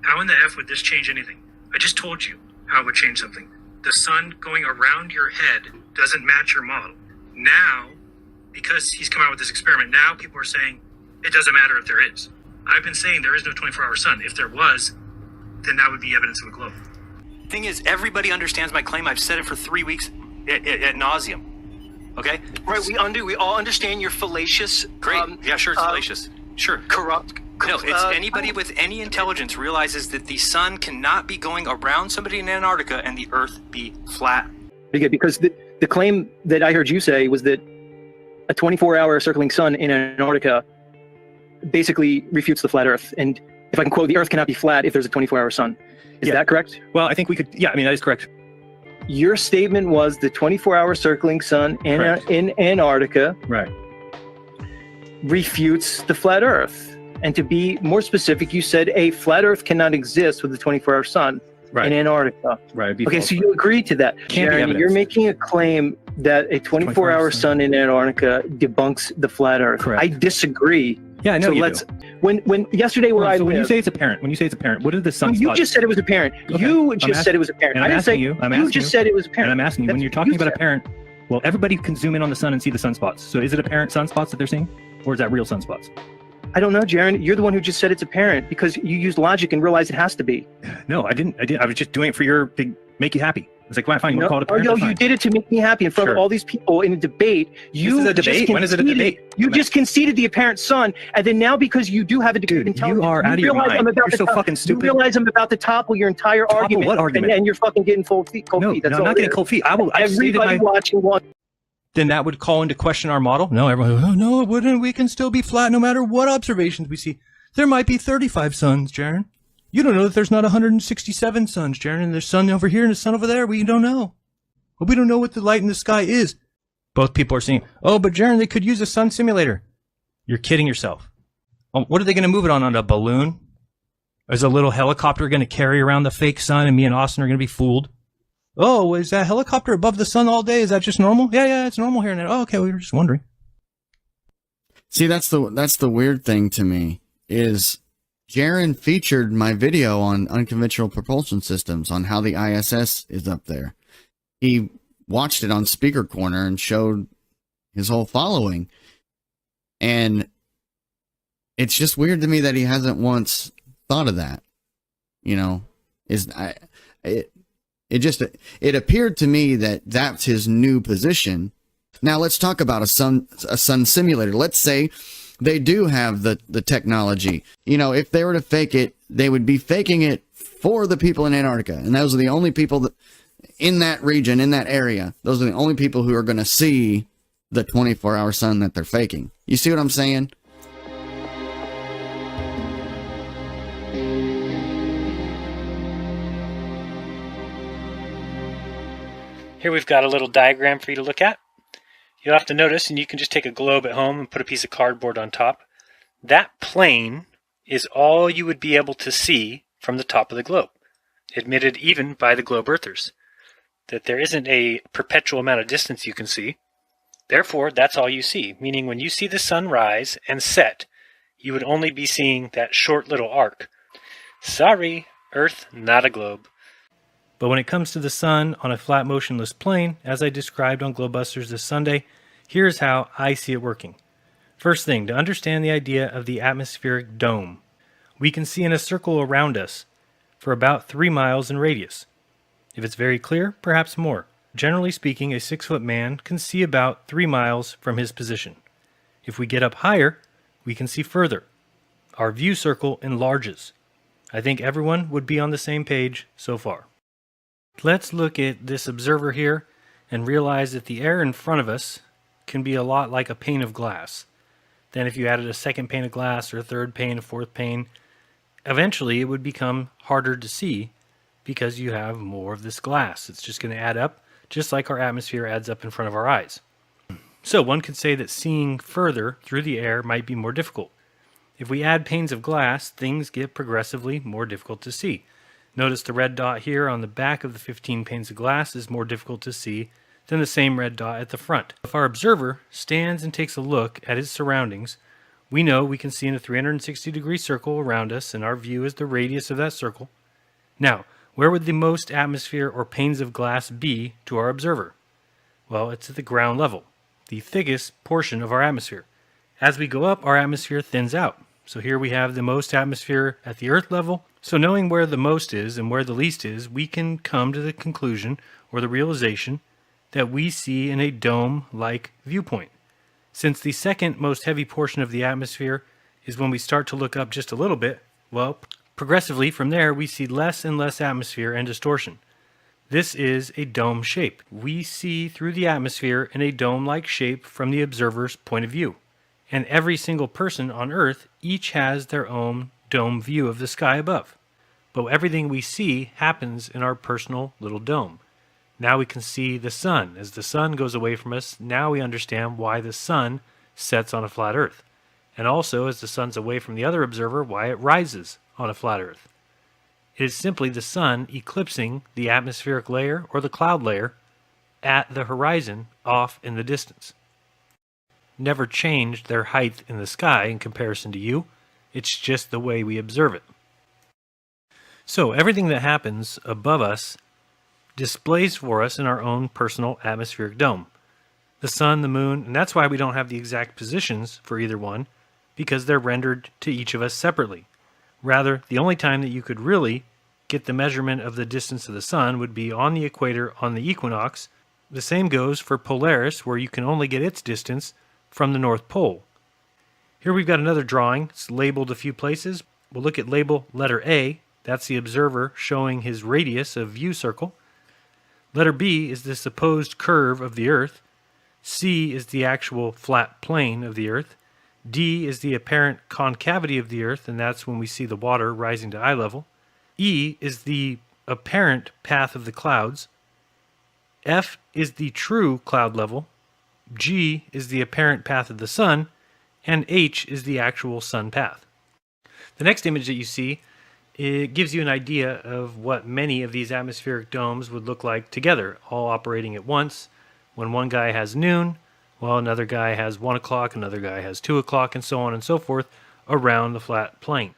How in the F would this change anything? I just told you how it would change something. The sun going around your head doesn't match your model. Now, because he's come out with this experiment, now people are saying it doesn't matter if there is. I've been saying there is no 24-hour sun. If there was, then that would be evidence of a globe. Thing is, everybody understands my claim. I've said it for 3 weeks at nauseum. Okay? Right, we all understand you're fallacious. Great. Yeah, sure, it's fallacious. Sure. Corrupt. No, it's anybody with any intelligence realizes that the sun cannot be going around somebody in Antarctica and the Earth be flat. Because the claim that I heard you say was that a 24-hour circling sun in Antarctica basically refutes the flat Earth. And if I can quote, the Earth cannot be flat if there's a 24-hour sun. Is that correct? Well, I think we could. Yeah, I mean, that is correct. Your statement was the 24-hour circling sun in Antarctica refutes the flat Earth. And to be more specific, you said a flat Earth cannot exist with a 24-hour sun in Antarctica. Right. Okay, so you agree to that. Jeran, you're making a claim that a 24-hour sun in Antarctica debunks the flat Earth. Correct. I disagree. Yeah, I know you do. When yesterday where I lived, when you say it's apparent, what did the sun? You just said it was apparent. Okay. You just said it was apparent. And I didn't say you. You just said it was apparent. And I'm asking you, when you're talking about apparent, well, everybody can zoom in on the sun and see the sunspots. So is it apparent sunspots that they're seeing, or is that real sunspots? I don't know, Jeran. You're the one who just said it's apparent because you used logic and realized it has to be. No, I didn't. I was just doing it to make you happy. It's like, fine, you want to call it apparent? You did it to make me happy in front of all these people in a debate. This is a debate? When is it a debate? You just conceded the apparent sun, and then now because you do have a degree of intelligence, you are out of your mind. You're so fucking stupid. You realize I'm about to topple your entire argument. What argument? And you're fucking getting cold feet. No, I'm not getting cold feet. Everybody watching one. Then that would call into question our model. No, everyone, oh, no, it wouldn't. We can still be flat no matter what observations we see. There might be 35 suns, Jeran. You don't know that there's not 167 suns, Jeran, and there's sun over here and there's sun over there. We don't know. But we don't know what the light in the sky is. Both people are saying, oh, but Jeran, they could use a sun simulator. You're kidding yourself. What are they going to move it on a balloon? Is a little helicopter going to carry around the fake sun and me and Austin are going to be fooled? Oh, is that helicopter above the sun all day? Is that just normal? Yeah, it's normal here and there. Oh, okay, we were just wondering. See, that's the weird thing to me is Jeran featured my video on unconventional propulsion systems on how the ISS is up there. He watched it on Speaker Corner and showed his whole following. And it's just weird to me that he hasn't once thought of that. You know, it appeared to me that that's his new position. Now let's talk about a sun simulator. Let's say they do have the technology. You know, if they were to fake it, they would be faking it for the people in Antarctica. And those are the only people that in that region, in that area, those are the only people who are going to see the 24-hour sun that they're faking. You see what I'm saying? Here we've got a little diagram for you to look at. You'll have to notice, and you can just take a globe at home and put a piece of cardboard on top. That plane is all you would be able to see from the top of the globe, admitted even by the globe earthers, that there isn't a perpetual amount of distance you can see. Therefore, that's all you see, meaning when you see the sun rise and set, you would only be seeing that short little arc. Sorry, Earth, not a globe. But when it comes to the sun on a flat motionless plane, as I described on Globebusters this Sunday, here's how I see it working. First thing, to understand the idea of the atmospheric dome, we can see in a circle around us for about 3 miles in radius. If it's very clear, perhaps more. Generally speaking, a 6-foot man can see about 3 miles from his position. If we get up higher, we can see further. Our view circle enlarges. I think everyone would be on the same page so far. Let's look at this observer here and realize that the air in front of us can be a lot like a pane of glass. Then if you added a second pane of glass or a third pane, a fourth pane, eventually it would become harder to see because you have more of this glass. It's just going to add up just like our atmosphere adds up in front of our eyes. So one could say that seeing further through the air might be more difficult. If we add panes of glass, things get progressively more difficult to see. Notice the red dot here on the back of the 15 panes of glass is more difficult to see than the same red dot at the front. If our observer stands and takes a look at his surroundings, We know we can see in a 360-degree circle around us, and our view is the radius of that circle. Now, where would the most atmosphere or panes of glass be to our observer? Well, it's at the ground level, the thickest portion of our atmosphere. As we go up, our atmosphere thins out. So here we have the most atmosphere at the Earth level. So knowing where the most is and where the least is, we can come to the conclusion or the realization that we see in a dome-like viewpoint. Since the second most heavy portion of the atmosphere is when we start to look up just a little bit, well, progressively from there we see less and less atmosphere and distortion. This is a dome shape. We see through the atmosphere in a dome-like shape from the observer's point of view. And every single person on Earth each has their own dome view of the sky above. But everything we see happens in our personal little dome. Now we can see the sun. As the sun goes away from us, now we understand why the sun sets on a flat Earth. And also, as the sun's away from the other observer, why it rises on a flat Earth. It is simply the sun eclipsing the atmospheric layer or the cloud layer at the horizon off in the distance. Never changed their height in the sky in comparison to you. It's just the way we observe it. So everything that happens above us displays for us in our own personal atmospheric dome. The sun, the moon, and that's why we don't have the exact positions for either one, because they're rendered to each of us separately. Rather, the only time that you could really get the measurement of the distance of the sun would be on the equator on the equinox. The same goes for Polaris, where you can only get its distance from the North Pole. Here we've got another drawing. It's labeled a few places. We'll look at label letter A. That's the observer showing his radius of view circle. Letter B is the supposed curve of the Earth. C is the actual flat plane of the Earth. D is the apparent concavity of the Earth, and that's when we see the water rising to eye level. E is the apparent path of the clouds. F is the true cloud level. G is the apparent path of the sun. And H is the actual sun path. The next image that you see, it gives you an idea of what many of these atmospheric domes would look like together, all operating at once. When one guy has noon, well, another guy has 1 o'clock, another guy has 2 o'clock, and so on and so forth around the flat plane.